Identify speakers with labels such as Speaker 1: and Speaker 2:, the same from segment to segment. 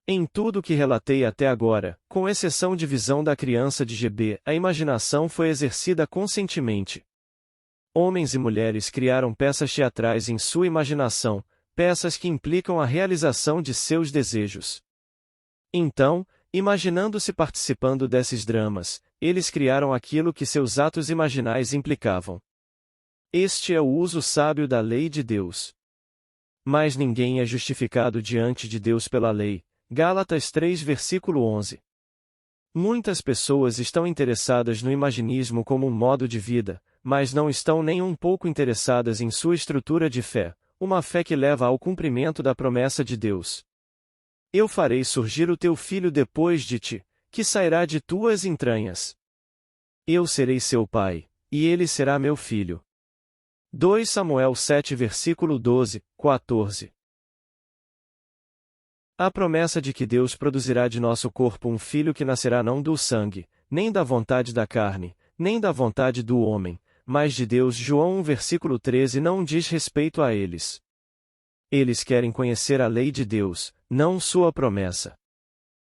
Speaker 1: Em tudo o que relatei até agora, com exceção de visão da criança de GB, a imaginação foi exercida conscientemente. Homens e mulheres criaram peças teatrais em sua imaginação, peças que implicam a realização de seus desejos. Então, imaginando-se participando desses dramas, eles criaram aquilo que seus atos imaginais implicavam. Este é o uso sábio da lei de Deus. Mas ninguém é justificado diante de Deus pela lei. Gálatas 3 versículo 11. Muitas pessoas estão interessadas no imaginismo como um modo de vida, mas não estão nem um pouco interessadas em sua estrutura de fé, uma fé que leva ao cumprimento da promessa de Deus. Eu farei surgir o teu filho depois de ti, que sairá de tuas entranhas. Eu serei seu pai, e ele será meu filho. 2 Samuel 7 versículo 12, 14. A promessa de que Deus produzirá de nosso corpo um filho que nascerá não do sangue, nem da vontade da carne, nem da vontade do homem, mas de Deus. João 1 versículo 13 não diz respeito a eles. Eles querem conhecer a lei de Deus, não sua promessa.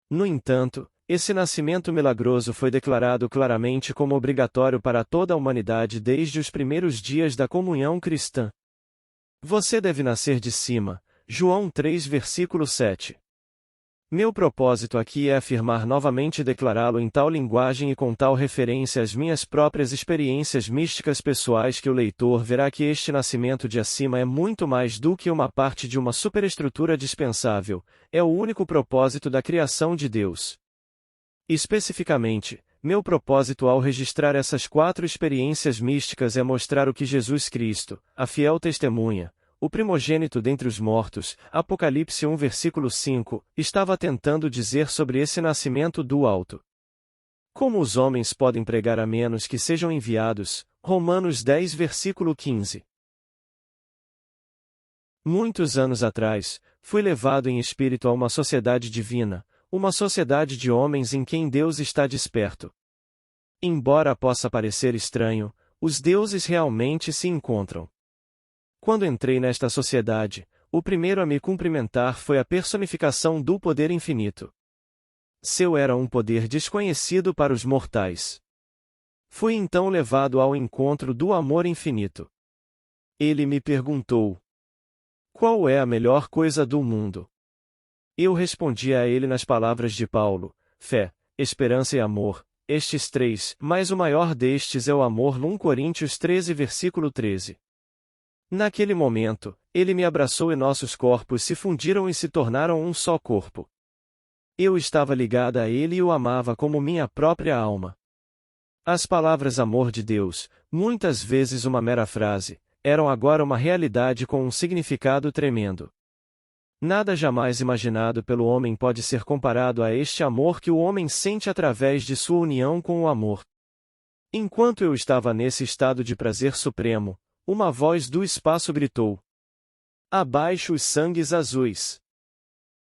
Speaker 1: No entanto, esse nascimento milagroso foi declarado claramente como obrigatório para toda a humanidade desde os primeiros dias da comunhão cristã. Você deve nascer de cima. João 3 versículo 7. Meu propósito aqui é afirmar novamente e declará-lo em tal linguagem e com tal referência às minhas próprias experiências místicas pessoais que o leitor verá que este nascimento de acima é muito mais do que uma parte de uma superestrutura dispensável, é o único propósito da criação de Deus. Especificamente, meu propósito ao registrar essas 4 experiências místicas é mostrar o que Jesus Cristo, a fiel testemunha, o primogênito dentre os mortos, Apocalipse 1 versículo 5, estava tentando dizer sobre esse nascimento do alto. Como os homens podem pregar a menos que sejam enviados? Romanos 10 versículo 15. Muitos anos atrás, fui levado em espírito a uma sociedade divina, uma sociedade de homens em quem Deus está desperto. Embora possa parecer estranho, os deuses realmente se encontram. Quando entrei nesta sociedade, o primeiro a me cumprimentar foi a personificação do poder infinito. Seu era um poder desconhecido para os mortais. Fui então levado ao encontro do amor infinito. Ele me perguntou: qual é a melhor coisa do mundo? Eu respondi a ele nas palavras de Paulo: fé, esperança e amor, estes 3, mas o maior destes é o amor. 1 Coríntios 13 versículo 13. Naquele momento, ele me abraçou e nossos corpos se fundiram e se tornaram um só corpo. Eu estava ligada a ele e o amava como minha própria alma. As palavras amor de Deus, muitas vezes uma mera frase, eram agora uma realidade com um significado tremendo. Nada jamais imaginado pelo homem pode ser comparado a este amor que o homem sente através de sua união com o amor. Enquanto eu estava nesse estado de prazer supremo, uma voz do espaço gritou: abaixo os sangues azuis.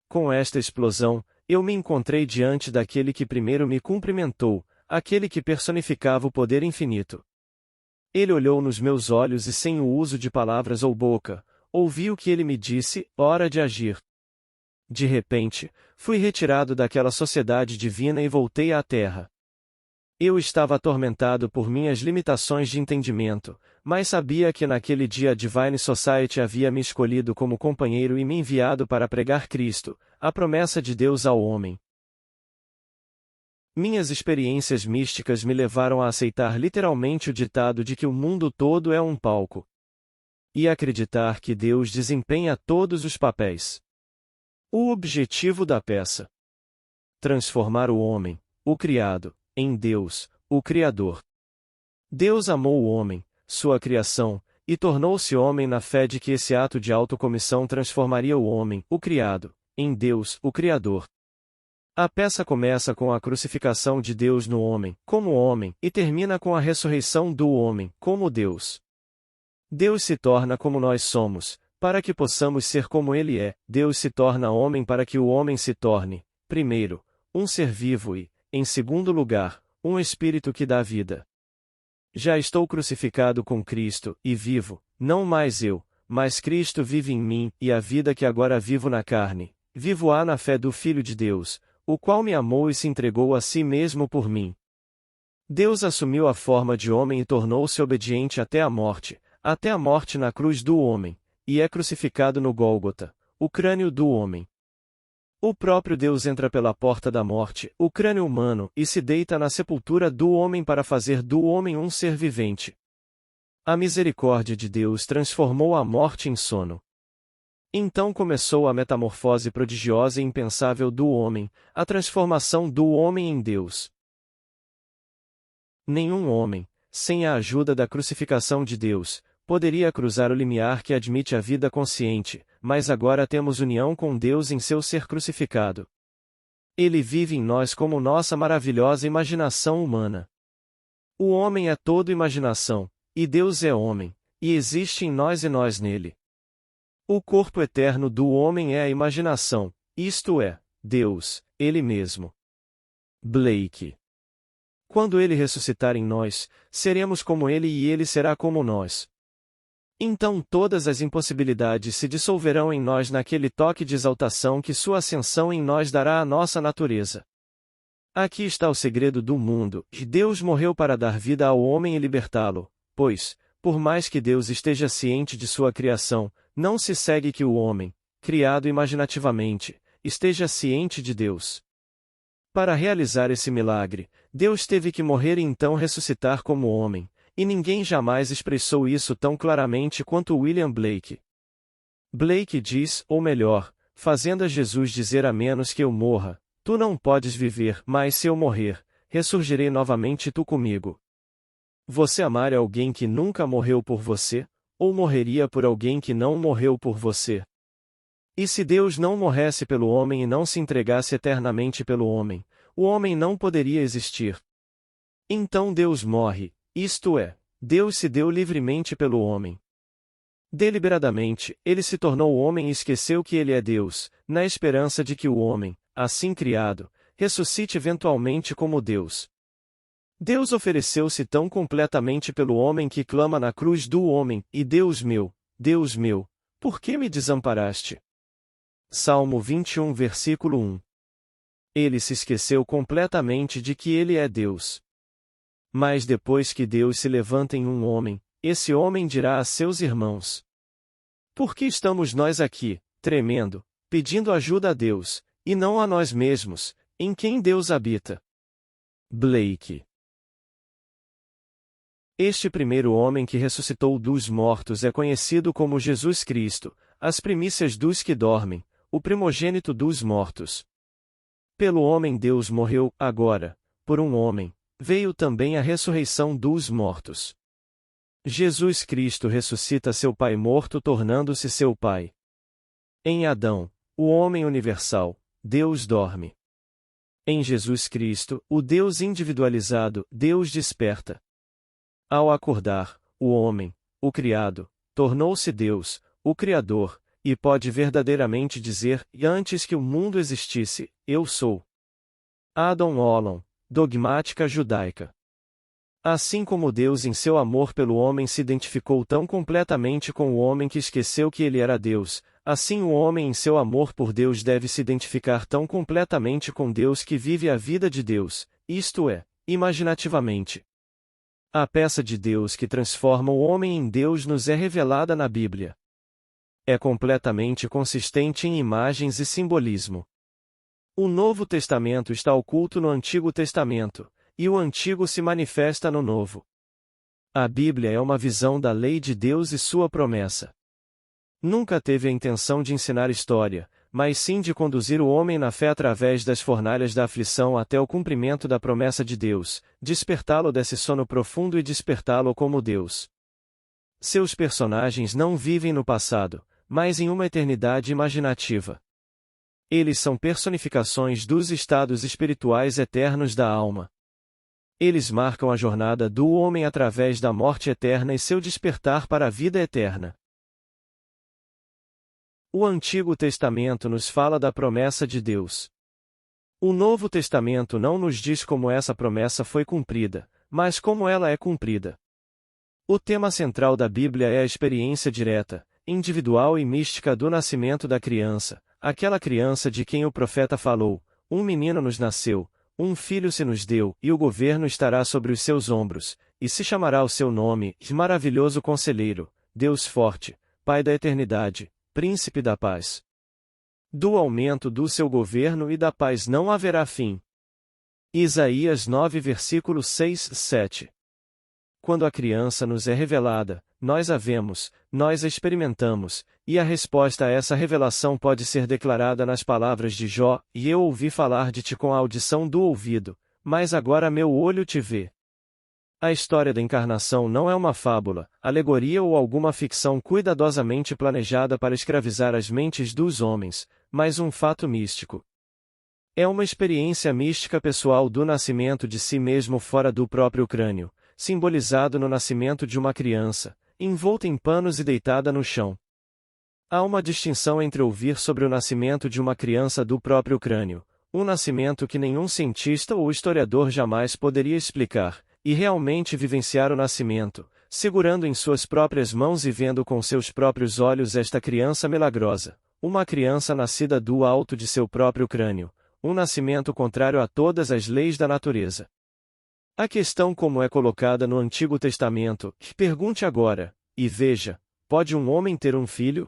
Speaker 1: Com esta explosão, eu me encontrei diante daquele que primeiro me cumprimentou, aquele que personificava o poder infinito. Ele olhou nos meus olhos e sem o uso de palavras ou boca, ouvi o que ele me disse: hora de agir. De repente, fui retirado daquela sociedade divina e voltei à terra. Eu estava atormentado por minhas limitações de entendimento, mas sabia que naquele dia a Divine Society havia me escolhido como companheiro e me enviado para pregar Cristo, a promessa de Deus ao homem. Minhas experiências místicas me levaram a aceitar literalmente o ditado de que o mundo todo é um palco. E acreditar que Deus desempenha todos os papéis. O objetivo da peça: transformar o homem, o criado, em Deus, o Criador. Deus amou o homem, sua criação, e tornou-se homem na fé de que esse ato de autocomissão transformaria o homem, o criado, em Deus, o Criador. A peça começa com a crucificação de Deus no homem, como homem, e termina com a ressurreição do homem, como Deus. Deus se torna como nós somos, para que possamos ser como Ele é. Deus se torna homem para que o homem se torne, primeiro, um ser vivo e, em segundo lugar, um espírito que dá vida. Já estou crucificado com Cristo, e vivo, não mais eu, mas Cristo vive em mim, e a vida que agora vivo na carne, vivo-á na fé do Filho de Deus, o qual me amou e se entregou a si mesmo por mim. Deus assumiu a forma de homem e tornou-se obediente até a morte na cruz do homem, e é crucificado no Gólgota, o crânio do homem. O próprio Deus entra pela porta da morte, o crânio humano, e se deita na sepultura do homem para fazer do homem um ser vivente. A misericórdia de Deus transformou a morte em sono. Então começou a metamorfose prodigiosa e impensável do homem, a transformação do homem em Deus. Nenhum homem, sem a ajuda da crucificação de Deus, poderia cruzar o limiar que admite a vida consciente, mas agora temos união com Deus em seu ser crucificado. Ele vive em nós como nossa maravilhosa imaginação humana. O homem é todo imaginação, e Deus é homem, e existe em nós e nós nele. O corpo eterno do homem é a imaginação, isto é, Deus, Ele mesmo. Blake. Quando Ele ressuscitar em nós, seremos como Ele e Ele será como nós. Então todas as impossibilidades se dissolverão em nós naquele toque de exaltação que sua ascensão em nós dará à nossa natureza. Aqui está o segredo do mundo, e Deus morreu para dar vida ao homem e libertá-lo, pois, por mais que Deus esteja ciente de sua criação, não se segue que o homem, criado imaginativamente, esteja ciente de Deus. Para realizar esse milagre, Deus teve que morrer e então ressuscitar como homem, e ninguém jamais expressou isso tão claramente quanto William Blake. Blake diz, ou melhor, fazendo a Jesus dizer: a menos que eu morra, tu não podes viver, mas se eu morrer, ressurgirei novamente tu comigo. Você amaria alguém que nunca morreu por você, ou morreria por alguém que não morreu por você? E se Deus não morresse pelo homem e não se entregasse eternamente pelo homem, o homem não poderia existir. Então Deus morre, isto é, Deus se deu livremente pelo homem. Deliberadamente, ele se tornou homem e esqueceu que ele é Deus, na esperança de que o homem, assim criado, ressuscite eventualmente como Deus. Deus ofereceu-se tão completamente pelo homem que clama na cruz do homem: e Deus meu, por que me desamparaste? Salmo 21, versículo 1. Ele se esqueceu completamente de que ele é Deus. Mas depois que Deus se levanta em um homem, esse homem dirá a seus irmãos: por que estamos nós aqui, tremendo, pedindo ajuda a Deus, e não a nós mesmos, em quem Deus habita? Blake. Este primeiro homem que ressuscitou dos mortos é conhecido como Jesus Cristo, as primícias dos que dormem, o primogênito dos mortos. Pelo homem Deus morreu, agora, por um homem, veio também a ressurreição dos mortos. Jesus Cristo ressuscita seu Pai morto tornando-se seu Pai. Em Adão, o homem universal, Deus dorme. Em Jesus Cristo, o Deus individualizado, Deus desperta. Ao acordar, o homem, o criado, tornou-se Deus, o Criador, e pode verdadeiramente dizer: e antes que o mundo existisse, eu sou. Adam Ollom, Dogmática Judaica. Assim como Deus em seu amor pelo homem se identificou tão completamente com o homem que esqueceu que ele era Deus, assim o homem em seu amor por Deus deve se identificar tão completamente com Deus que vive a vida de Deus, isto é, imaginativamente. A peça de Deus que transforma o homem em Deus nos é revelada na Bíblia. É completamente consistente em imagens e simbolismo. O Novo Testamento está oculto no Antigo Testamento, e o Antigo se manifesta no Novo. A Bíblia é uma visão da lei de Deus e sua promessa. Nunca teve a intenção de ensinar história, mas sim de conduzir o homem na fé através das fornalhas da aflição até o cumprimento da promessa de Deus, despertá-lo desse sono profundo e despertá-lo como Deus. Seus personagens não vivem no passado, mas em uma eternidade imaginativa. Eles são personificações dos estados espirituais eternos da alma. Eles marcam a jornada do homem através da morte eterna e seu despertar para a vida eterna. O Antigo Testamento nos fala da promessa de Deus. O Novo Testamento não nos diz como essa promessa foi cumprida, mas como ela é cumprida. O tema central da Bíblia é a experiência direta, individual e mística do nascimento da criança, aquela criança de quem o profeta falou: um menino nos nasceu, um filho se nos deu, e o governo estará sobre os seus ombros, e se chamará o seu nome, Maravilhoso Conselheiro, Deus Forte, Pai da Eternidade, Príncipe da Paz. Do aumento do seu governo e da paz não haverá fim. Isaías 9 versículos 6 e 7. Quando a criança nos é revelada, nós a vemos, nós a experimentamos, e a resposta a essa revelação pode ser declarada nas palavras de Jó: e eu ouvi falar de ti com a audição do ouvido, mas agora meu olho te vê. A história da encarnação não é uma fábula, alegoria ou alguma ficção cuidadosamente planejada para escravizar as mentes dos homens, mas um fato místico. É uma experiência mística pessoal do nascimento de si mesmo fora do próprio crânio, simbolizado no nascimento de uma criança, envolta em panos e deitada no chão. Há uma distinção entre ouvir sobre o nascimento de uma criança do próprio crânio, um nascimento que nenhum cientista ou historiador jamais poderia explicar, e realmente vivenciar o nascimento, segurando em suas próprias mãos e vendo com seus próprios olhos esta criança milagrosa, uma criança nascida do alto de seu próprio crânio, um nascimento contrário a todas as leis da natureza. A questão como é colocada no Antigo Testamento: pergunte agora, e veja, pode um homem ter um filho?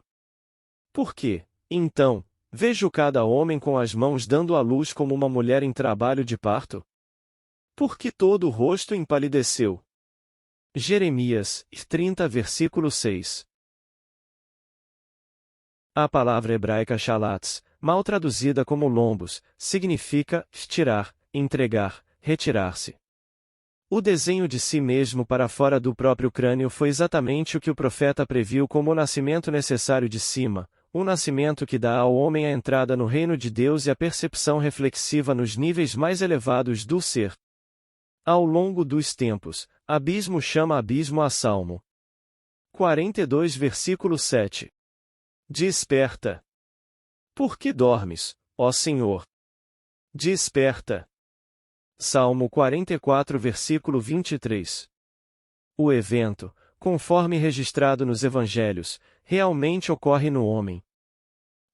Speaker 1: Por quê, então, vejo cada homem com as mãos dando à luz como uma mulher em trabalho de parto? Porque todo o rosto empalideceu. Jeremias 30 versículo 6. A palavra hebraica shalatz, mal traduzida como lombos, significa tirar, entregar, retirar-se. O desenho de si mesmo para fora do próprio crânio foi exatamente o que o profeta previu como o nascimento necessário de cima, um nascimento que dá ao homem a entrada no reino de Deus e a percepção reflexiva nos níveis mais elevados do ser. Ao longo dos tempos, abismo chama abismo a Salmo 42 versículo 7. Desperta. Por que dormes, ó Senhor? Desperta. Salmo 44 versículo 23. O evento, conforme registrado nos Evangelhos, realmente ocorre no homem.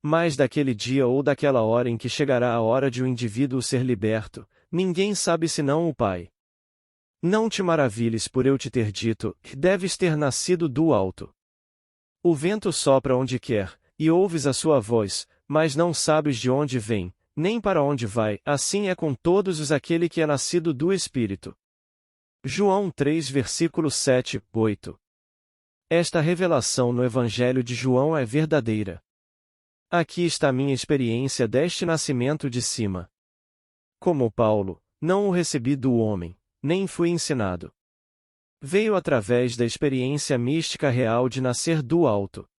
Speaker 1: Mas daquele dia ou daquela hora em que chegará a hora de o indivíduo ser liberto, ninguém sabe senão o Pai. Não te maravilhes por eu te ter dito, deves ter nascido do alto. O vento sopra onde quer, e ouves a sua voz, mas não sabes de onde vem, nem para onde vai, assim é com todos os aquele que é nascido do Espírito. João 3 versículos 7, 8. Esta revelação no Evangelho de João é verdadeira. Aqui está minha experiência deste nascimento de cima. Como Paulo, não o recebi do homem, nem fui ensinado. Veio através da experiência mística real de nascer do alto.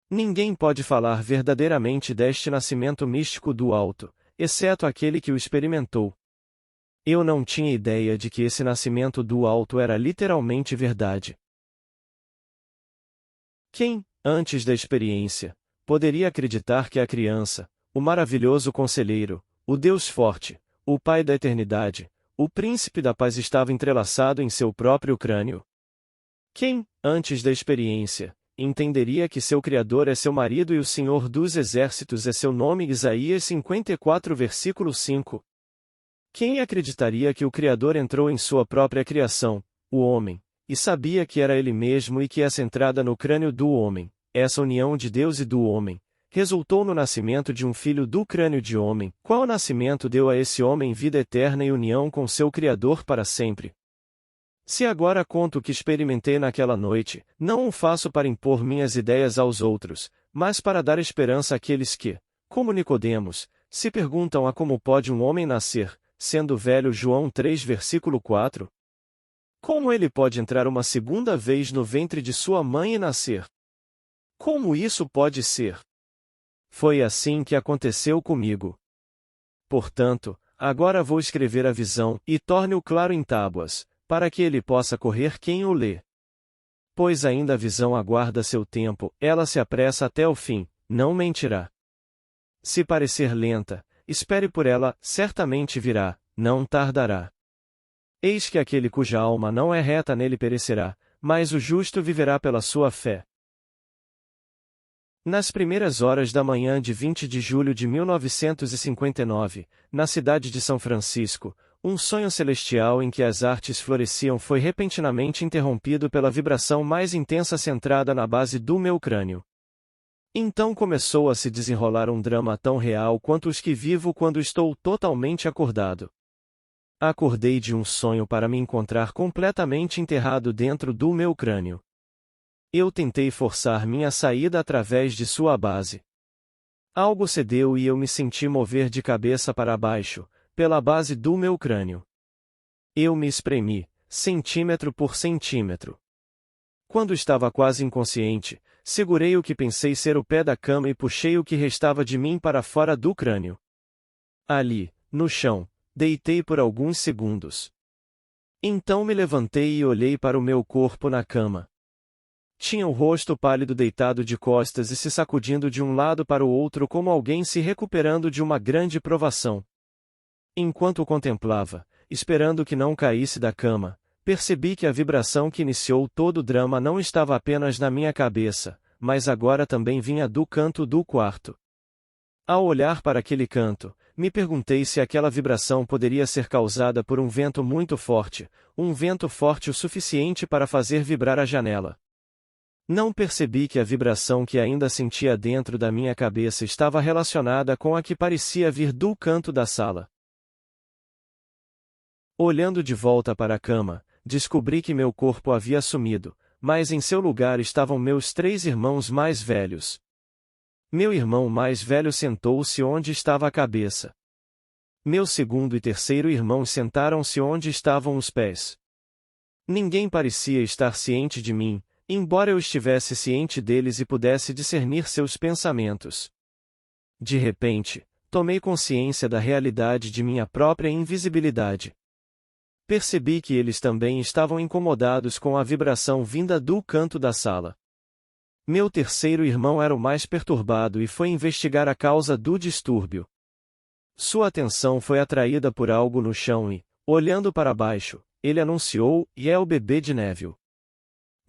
Speaker 1: Ninguém pode falar verdadeiramente deste nascimento místico do alto, exceto aquele que o experimentou. Eu não tinha ideia de que esse nascimento do alto era literalmente verdade. Quem, antes da experiência, poderia acreditar que a criança, o maravilhoso conselheiro, o Deus forte, o Pai da eternidade, o Príncipe da Paz estava entrelaçado em seu próprio crânio? Quem, antes da experiência, entenderia que seu Criador é seu marido e o Senhor dos Exércitos é seu nome? Isaías 54 versículo 5. Quem acreditaria que o Criador entrou em sua própria criação, o homem, e sabia que era ele mesmo e que essa entrada no crânio do homem, essa união de Deus e do homem, resultou no nascimento de um filho do crânio de homem? Qual nascimento deu a esse homem vida eterna e união com seu Criador para sempre? Se agora conto o que experimentei naquela noite, não o faço para impor minhas ideias aos outros, mas para dar esperança àqueles que, como Nicodemos, se perguntam a como pode um homem nascer, sendo velho. João 3 versículo 4. Como ele pode entrar uma segunda vez no ventre de sua mãe e nascer? Como isso pode ser? Foi assim que aconteceu comigo. Portanto, agora vou escrever a visão, e torne-o claro em tábuas, para que ele possa correr quem o lê. Pois ainda a visão aguarda seu tempo, ela se apressa até o fim, não mentirá. Se parecer lenta, espere por ela, certamente virá, não tardará. Eis que aquele cuja alma não é reta nele perecerá, mas o justo viverá pela sua fé. Nas primeiras horas da manhã de 20 de julho de 1959, na cidade de São Francisco, um sonho celestial em que as artes floresciam foi repentinamente interrompido pela vibração mais intensa centrada na base do meu crânio. Então começou a se desenrolar um drama tão real quanto os que vivo quando estou totalmente acordado. Acordei de um sonho para me encontrar completamente enterrado dentro do meu crânio. Eu tentei forçar minha saída através de sua base. Algo cedeu e eu me senti mover de cabeça para baixo, pela base do meu crânio. Eu me espremi, centímetro por centímetro. Quando estava quase inconsciente, segurei o que pensei ser o pé da cama e puxei o que restava de mim para fora do crânio. Ali, no chão, deitei por alguns segundos. Então me levantei e olhei para o meu corpo na cama. Tinha o rosto pálido deitado de costas e se sacudindo de um lado para o outro como alguém se recuperando de uma grande provação. Enquanto o contemplava, esperando que não caísse da cama, percebi que a vibração que iniciou todo o drama não estava apenas na minha cabeça, mas agora também vinha do canto do quarto. Ao olhar para aquele canto, me perguntei se aquela vibração poderia ser causada por um vento muito forte, um vento forte o suficiente para fazer vibrar a janela. Não percebi que a vibração que ainda sentia dentro da minha cabeça estava relacionada com a que parecia vir do canto da sala. Olhando de volta para a cama, descobri que meu corpo havia sumido, mas em seu lugar estavam meus 3 irmãos mais velhos. Meu irmão mais velho sentou-se onde estava a cabeça. Meu segundo e terceiro irmãos sentaram-se onde estavam os pés. Ninguém parecia estar ciente de mim, embora eu estivesse ciente deles e pudesse discernir seus pensamentos. De repente, tomei consciência da realidade de minha própria invisibilidade. Percebi que eles também estavam incomodados com a vibração vinda do canto da sala. Meu terceiro irmão era o mais perturbado e foi investigar a causa do distúrbio. Sua atenção foi atraída por algo no chão e, olhando para baixo, ele anunciou: "E é o bebê de Neville."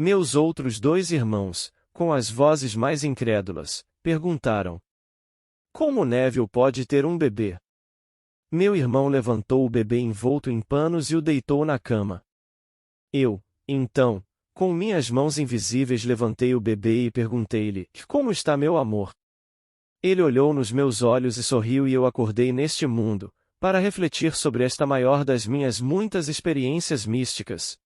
Speaker 1: Meus outros 2 irmãos, com as vozes mais incrédulas, perguntaram: "Como Neville pode ter um bebê?" Meu irmão levantou o bebê envolto em panos e o deitou na cama. Eu, então, com minhas mãos invisíveis levantei o bebê e perguntei-lhe: "Como está meu amor?" Ele olhou nos meus olhos e sorriu e eu acordei neste mundo, para refletir sobre esta maior das minhas muitas experiências místicas.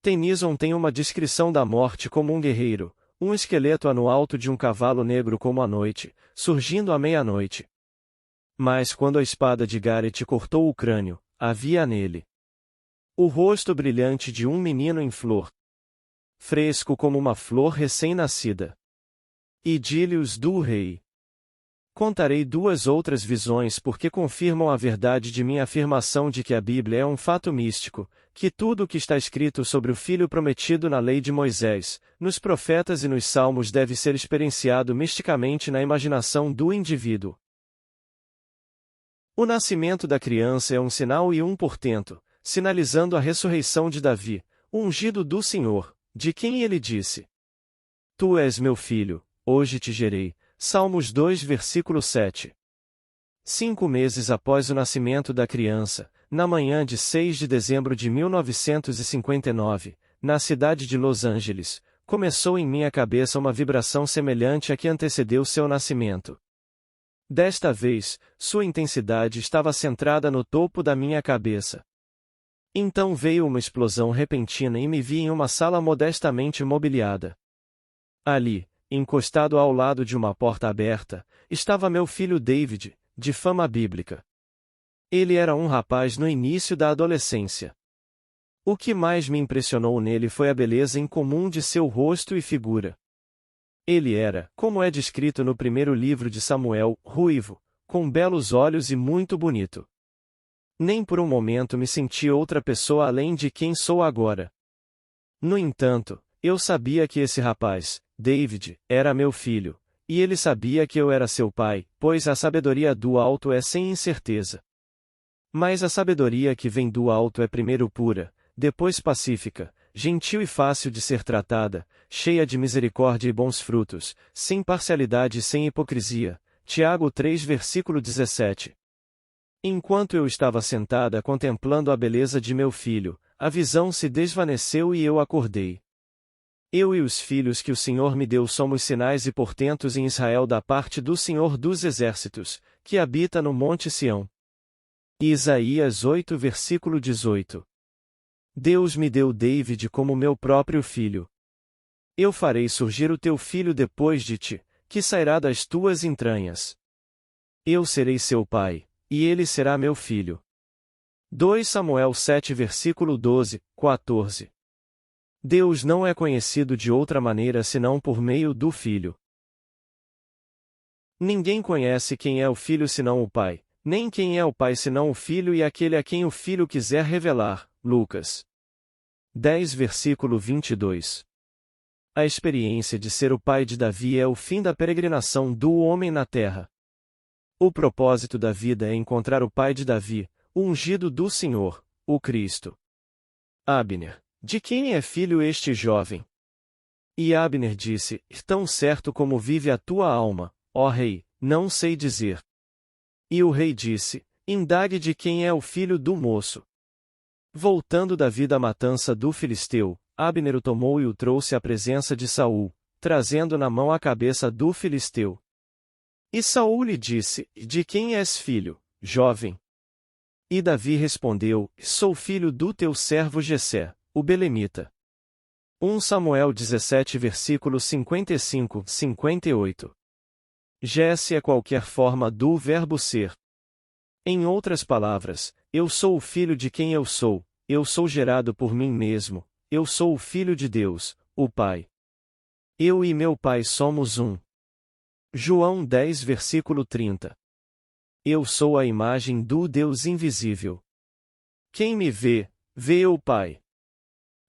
Speaker 1: Tennyson tem uma descrição da morte como um guerreiro, um esqueleto no alto de um cavalo negro como a noite, surgindo à meia-noite. Mas quando a espada de Gareth cortou o crânio, havia nele o rosto brilhante de um menino em flor, fresco como uma flor recém-nascida. Idílios do rei. Contarei 2 outras visões porque confirmam a verdade de minha afirmação de que a Bíblia é um fato místico, que tudo o que está escrito sobre o Filho prometido na lei de Moisés, nos profetas e nos salmos deve ser experienciado misticamente na imaginação do indivíduo. O nascimento da criança é um sinal e um portento, sinalizando a ressurreição de Davi, o ungido do Senhor, de quem ele disse: "Tu és meu filho, hoje te gerei." Salmos 2 versículo 7. 5 meses após o nascimento da criança, na manhã de 6 de dezembro de 1959, na cidade de Los Angeles, começou em minha cabeça uma vibração semelhante à que antecedeu seu nascimento. Desta vez, sua intensidade estava centrada no topo da minha cabeça. Então veio uma explosão repentina e me vi em uma sala modestamente mobiliada. Ali, encostado ao lado de uma porta aberta, estava meu filho David, de fama bíblica. Ele era um rapaz no início da adolescência. O que mais me impressionou nele foi a beleza incomum de seu rosto e figura. Ele era, como é descrito no primeiro livro de Samuel, ruivo, com belos olhos e muito bonito. Nem por um momento me senti outra pessoa além de quem sou agora. No entanto, eu sabia que esse rapaz, David, era meu filho, e ele sabia que eu era seu pai, pois a sabedoria do alto é sem incerteza. Mas a sabedoria que vem do alto é primeiro pura, depois pacífica, gentil e fácil de ser tratada, cheia de misericórdia e bons frutos, sem parcialidade e sem hipocrisia. Tiago 3 versículo 17. Enquanto eu estava sentada contemplando a beleza de meu filho, a visão se desvaneceu e eu acordei. Eu e os filhos que o Senhor me deu somos sinais e portentos em Israel da parte do Senhor dos Exércitos, que habita no Monte Sião. Isaías 8 versículo 18. Deus me deu David como meu próprio filho. Eu farei surgir o teu filho depois de ti, que sairá das tuas entranhas. Eu serei seu pai, e ele será meu filho. 2 Samuel 7 versículo 12, 14. Deus não é conhecido de outra maneira senão por meio do Filho. Ninguém conhece quem é o Filho senão o Pai, nem quem é o Pai senão o Filho e aquele a quem o Filho quiser revelar. Lucas 10 versículo 22. A experiência de ser o pai de Davi é o fim da peregrinação do homem na terra. O propósito da vida é encontrar o pai de Davi, o ungido do Senhor, o Cristo. Abner: de quem é filho este jovem? E Abner disse: tão certo como vive a tua alma, ó rei, não sei dizer. E o rei disse: indague de quem é o filho do moço. Voltando Davi da matança do filisteu, Abner o tomou e o trouxe à presença de Saul, trazendo na mão a cabeça do filisteu. E Saul lhe disse: de quem és filho, jovem? E Davi respondeu: sou filho do teu servo Jessé, o belemita. 1 Samuel 17 versículos 55, 58. Jesse é qualquer forma do verbo ser. Em outras palavras, eu sou o filho de quem eu sou gerado por mim mesmo, eu sou o filho de Deus, o Pai. Eu e meu Pai somos um. João 10 versículo 30. Eu sou a imagem do Deus invisível. Quem me vê, vê o Pai.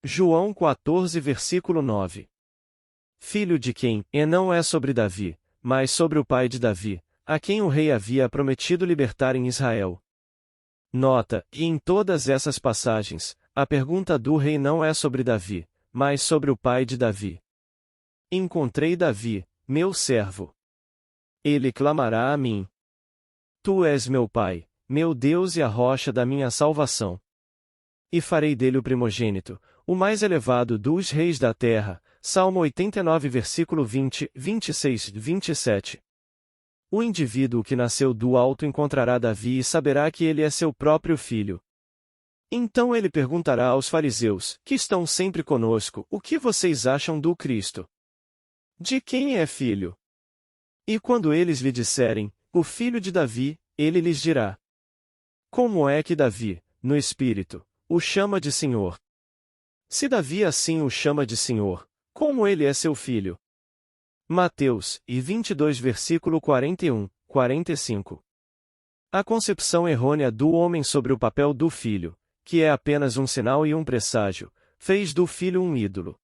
Speaker 1: João 14 versículo 9. Filho de quem, e não é sobre Davi, mas sobre o pai de Davi, a quem o rei havia prometido libertar em Israel. Nota, e em todas essas passagens, a pergunta do rei não é sobre Davi, mas sobre o pai de Davi. Encontrei Davi, meu servo. Ele clamará a mim. Tu és meu pai, meu Deus e a rocha da minha salvação. E farei dele o primogênito, o mais elevado dos reis da terra. Salmo 89 versículo 20, 26, 27. O indivíduo que nasceu do alto encontrará Davi e saberá que ele é seu próprio filho. Então ele perguntará aos fariseus, que estão sempre conosco, o que vocês acham do Cristo? De quem é filho? E quando eles lhe disserem, o filho de Davi, ele lhes dirá: como é que Davi, no Espírito, o chama de Senhor? Se Davi assim o chama de Senhor, como ele é seu filho? Mateus, 22 versículo 41, 45. A concepção errônea do homem sobre o papel do filho, que é apenas um sinal e um presságio, fez do filho um ídolo.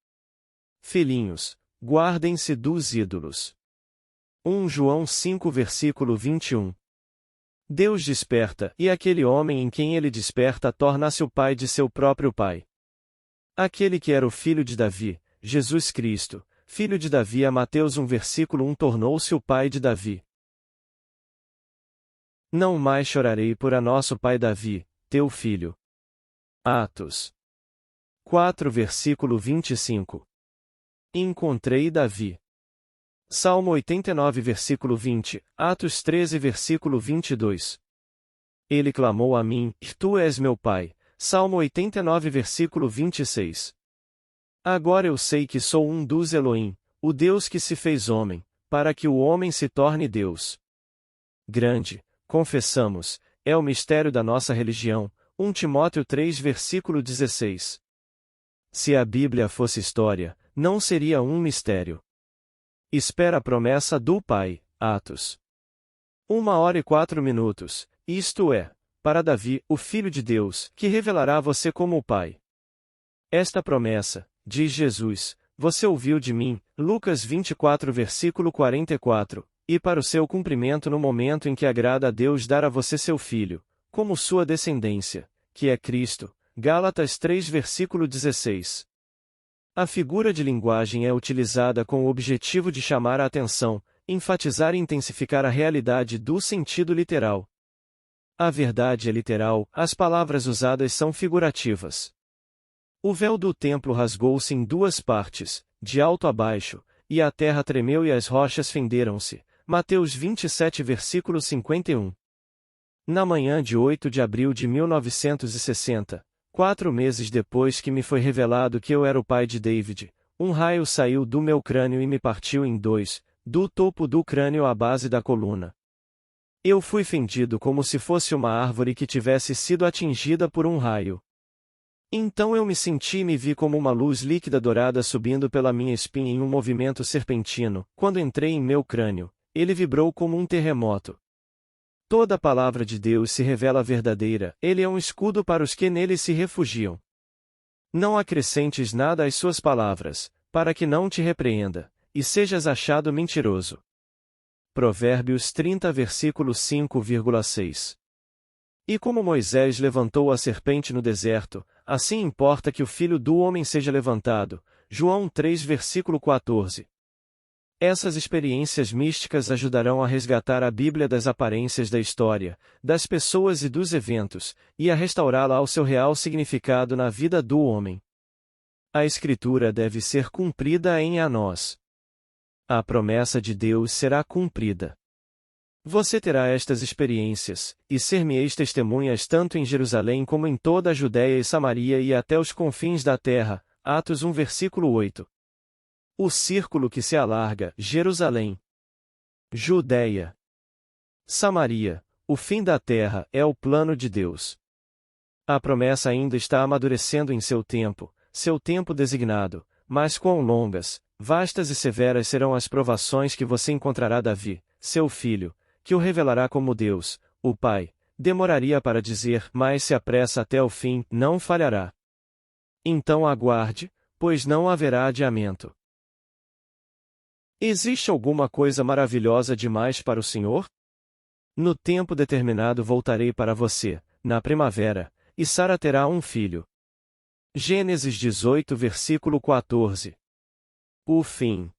Speaker 1: Filhinhos, guardem-se dos ídolos. 1 João 5 versículo 21. Deus desperta, e aquele homem em quem ele desperta torna-se o pai de seu próprio pai. Aquele que era o filho de Davi, Jesus Cristo, filho de Davi, a Mateus 1 versículo 1, tornou-se o pai de Davi. Não mais chorarei por a nosso pai Davi, teu filho. Atos 4 versículo 25. Encontrei Davi. Salmo 89 versículo 20, Atos 13 versículo 22. Ele clamou a mim, tu és meu pai. Salmo 89 versículo 26. Agora eu sei que sou um dos Elohim, o Deus que se fez homem, para que o homem se torne Deus. Grande, confessamos, é o mistério da nossa religião. 1 Timóteo 3 versículo 16. Se a Bíblia fosse história, não seria um mistério. Espera a promessa do Pai, Atos 1h04, isto é, para Davi, o Filho de Deus, que revelará você como o Pai. Esta promessa, diz Jesus, você ouviu de mim, Lucas 24 versículo 44, e para o seu cumprimento no momento em que agrada a Deus dar a você seu Filho, como sua descendência, que é Cristo, Gálatas 3 versículo 16. A figura de linguagem é utilizada com o objetivo de chamar a atenção, enfatizar e intensificar a realidade do sentido literal. A verdade é literal, as palavras usadas são figurativas. O véu do templo rasgou-se em duas partes, de alto a baixo, e a terra tremeu e as rochas fenderam-se. Mateus 27 versículo 51. Na manhã de 8 de abril de 1960, 4 meses depois que me foi revelado que eu era o pai de David, um raio saiu do meu crânio e me partiu em dois, do topo do crânio à base da coluna. Eu fui fendido como se fosse uma árvore que tivesse sido atingida por um raio. Então eu me senti e me vi como uma luz líquida dourada subindo pela minha espinha em um movimento serpentino. Quando entrei em meu crânio, ele vibrou como um terremoto. Toda a palavra de Deus se revela verdadeira, ele é um escudo para os que nele se refugiam. Não acrescentes nada às suas palavras, para que não te repreenda, e sejas achado mentiroso. Provérbios 30 versículo 5,6. E como Moisés levantou a serpente no deserto, assim importa que o Filho do Homem seja levantado. João 3 versículo 14. Essas experiências místicas ajudarão a resgatar a Bíblia das aparências da história, das pessoas e dos eventos, e a restaurá-la ao seu real significado na vida do homem. A Escritura deve ser cumprida em nós. A promessa de Deus será cumprida. Você terá estas experiências, e ser-me-eis testemunhas tanto em Jerusalém como em toda a Judéia e Samaria e até os confins da terra. Atos 1 versículo 8. O círculo que se alarga, Jerusalém, Judéia, Samaria, o fim da terra, é o plano de Deus. A promessa ainda está amadurecendo em seu tempo designado, mas quão longas, vastas e severas serão as provações que você encontrará Davi, seu filho, que o revelará como Deus, o Pai, demoraria para dizer, mas se apressa até o fim, não falhará. Então aguarde, pois não haverá adiamento. Existe alguma coisa maravilhosa demais para o Senhor? No tempo determinado voltarei para você, na primavera, e Sara terá um filho. Gênesis 18 versículo 14. O fim.